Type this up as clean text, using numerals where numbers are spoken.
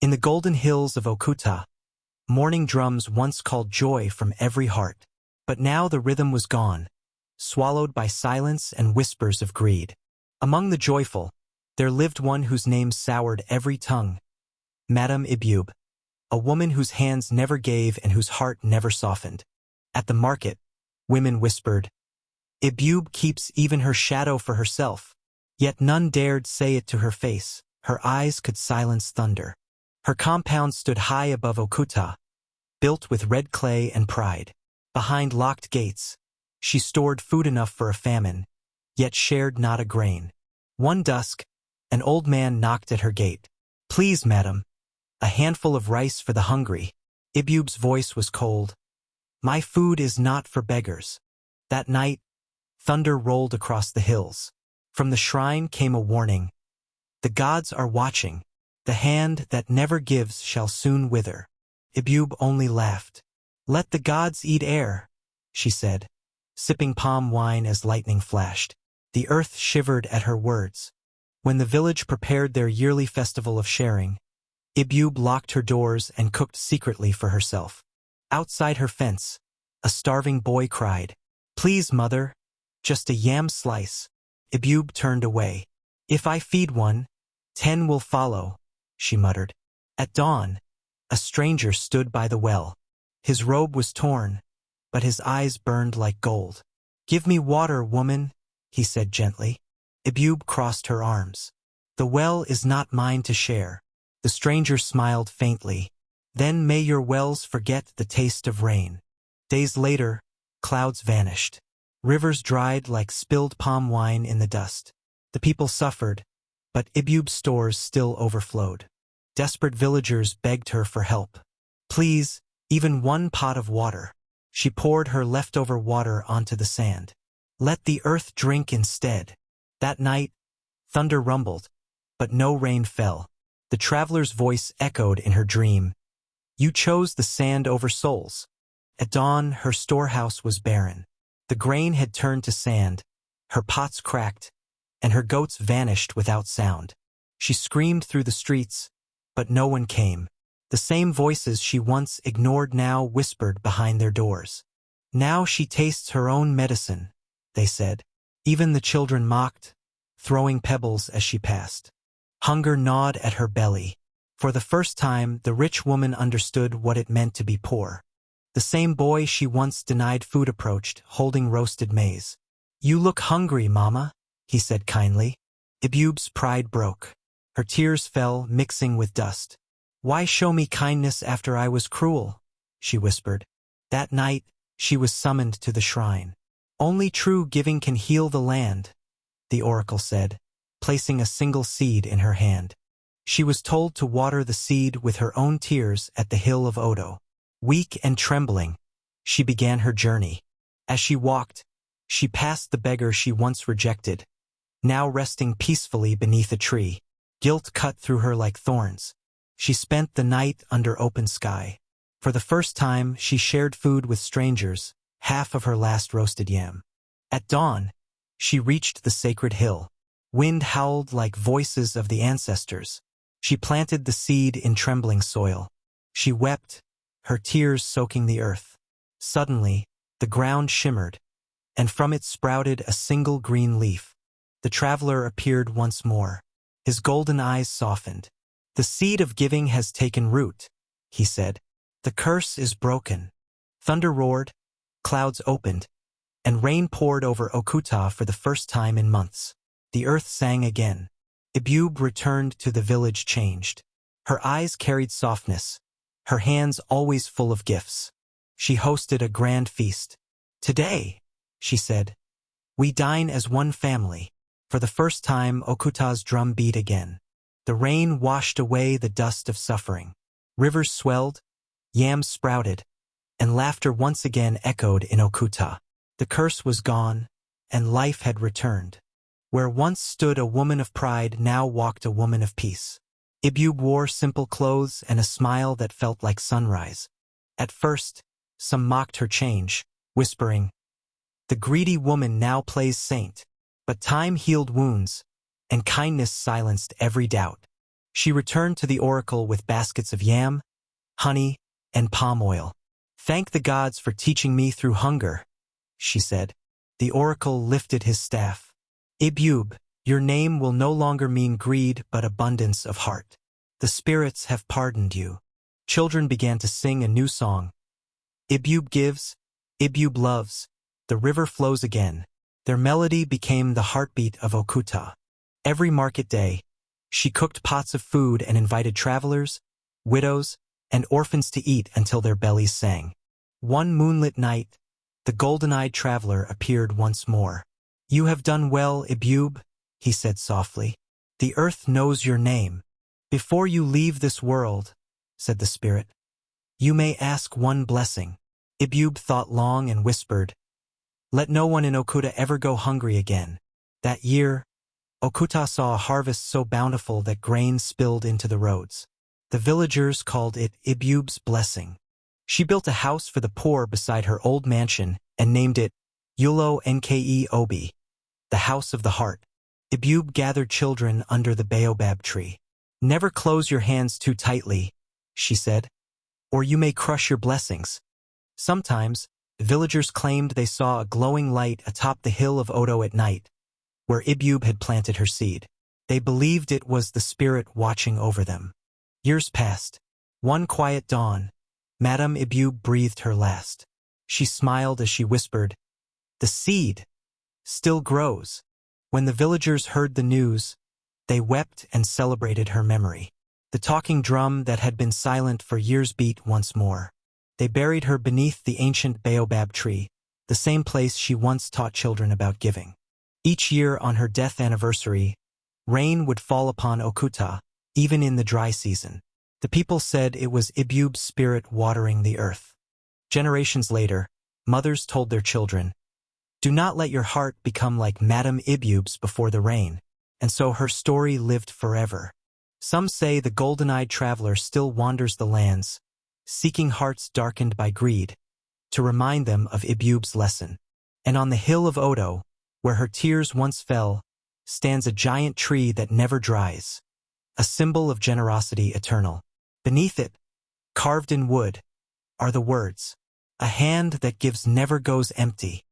In the golden hills of Okuta, morning drums once called joy from every heart. But now the rhythm was gone, swallowed by silence and whispers of greed. Among the joyful, there lived one whose name soured every tongue, Madame Ibube, a woman whose hands never gave and whose heart never softened. At the market, women whispered, "Ibube keeps even her shadow for herself." Yet none dared say it to her face. Her eyes could silence thunder. Her compound stood high above Okuta, built with red clay and pride. Behind locked gates, she stored food enough for a famine, yet shared not a grain. One dusk, an old man knocked at her gate. "Please, madam, a handful of rice for the hungry." Ibube's voice was cold. "My food is not for beggars." That night, thunder rolled across the hills. From the shrine came a warning. "The gods are watching. The hand that never gives shall soon wither." Ibube only laughed. "Let the gods eat air," she said, sipping palm wine as lightning flashed. The earth shivered at her words. When the village prepared their yearly festival of sharing, Ibube locked her doors and cooked secretly for herself. Outside her fence, a starving boy cried, "Please, mother, just a yam slice." Ibube turned away. "If I feed one, 10 will follow," she muttered. At dawn, a stranger stood by the well. His robe was torn, but his eyes burned like gold. "Give me water, woman," he said gently. Ibube crossed her arms. "The well is not mine to share." The stranger smiled faintly. "Then may your wells forget the taste of rain." Days later, clouds vanished. Rivers dried like spilled palm wine in the dust. The people suffered, but Ibube's stores still overflowed. Desperate villagers begged her for help. "Please, even one pot of water." She poured her leftover water onto the sand. "Let the earth drink instead." That night, thunder rumbled, but no rain fell. The traveler's voice echoed in her dream. "You chose the sand over souls." At dawn, her storehouse was barren. The grain had turned to sand, her pots cracked, and her goats vanished without sound. She screamed through the streets, but no one came. The same voices she once ignored now whispered behind their doors. "Now she tastes her own medicine," they said. Even the children mocked, throwing pebbles as she passed. Hunger gnawed at her belly. For the first time, the rich woman understood what it meant to be poor. The same boy she once denied food approached, holding roasted maize. "You look hungry, Mama," he said kindly. Ibube's pride broke. Her tears fell, mixing with dust. "Why show me kindness after I was cruel?" she whispered. That night, she was summoned to the shrine. "Only true giving can heal the land," the oracle said, placing a single seed in her hand. She was told to water the seed with her own tears at the hill of Odo. Weak and trembling, she began her journey. As she walked, she passed the beggar she once rejected, now resting peacefully beneath a tree. Guilt cut through her like thorns. She spent the night under open sky. For the first time, she shared food with strangers, half of her last roasted yam. At dawn, she reached the sacred hill. Wind howled like voices of the ancestors. She planted the seed in trembling soil. She wept, her tears soaking the earth. Suddenly, the ground shimmered, and from it sprouted a single green leaf. The traveler appeared once more. His golden eyes softened. "The seed of giving has taken root," he said. "The curse is broken." Thunder roared, clouds opened, and rain poured over Okuta for the first time in months. The earth sang again. Ibube returned to the village changed. Her eyes carried softness, her hands always full of gifts. She hosted a grand feast. "Today," she said, "we dine as one family." For the first time, Okuta's drum beat again. The rain washed away the dust of suffering. Rivers swelled, yams sprouted, and laughter once again echoed in Okuta. The curse was gone, and life had returned. Where once stood a woman of pride, now walked a woman of peace. Ibube wore simple clothes and a smile that felt like sunrise. At first, some mocked her change, whispering, "The greedy woman now plays saint." But time healed wounds, and kindness silenced every doubt. She returned to the oracle with baskets of yam, honey, and palm oil. "Thank the gods for teaching me through hunger," she said. The oracle lifted his staff. "Ibub, your name will no longer mean greed but abundance of heart. The spirits have pardoned you." Children began to sing a new song. Ibub gives, Ibub loves, the river flows again. Their melody became the heartbeat of Okuta. Every market day, she cooked pots of food and invited travelers, widows, and orphans to eat until their bellies sang. One moonlit night, the golden-eyed traveler appeared once more. "You have done well, Ibub," he said softly. "The earth knows your name. Before you leave this world," said the spirit, "you may ask one blessing." Ibub thought long and whispered, "Let no one in Okuta ever go hungry again." That year, Okuta saw a harvest so bountiful that grain spilled into the roads. The villagers called it Ibub's blessing. She built a house for the poor beside her old mansion and named it Yulo Nke Obi, the House of the Heart. Ibub gathered children under the baobab tree. "Never close your hands too tightly," she said, "or you may crush your blessings." Sometimes, villagers claimed they saw a glowing light atop the hill of Odo at night, where Ibub had planted her seed. They believed it was the spirit watching over them. Years passed. One quiet dawn, Madame Ibub breathed her last. She smiled as she whispered, "The seed still grows." When the villagers heard the news, they wept and celebrated her memory. The talking drum that had been silent for years beat once more. They buried her beneath the ancient baobab tree, the same place she once taught children about giving. Each year on her death anniversary, rain would fall upon Okuta, even in the dry season. The people said it was Ibub's spirit watering the earth. Generations later, mothers told their children, "Do not let your heart become like Madame Ibub's before the rain," and so her story lived forever. Some say the golden-eyed traveler still wanders the lands, seeking hearts darkened by greed, to remind them of Ibub's lesson. And on the hill of Odo, where her tears once fell, stands a giant tree that never dries, a symbol of generosity eternal. Beneath it, carved in wood, are the words, "A hand that gives never goes empty."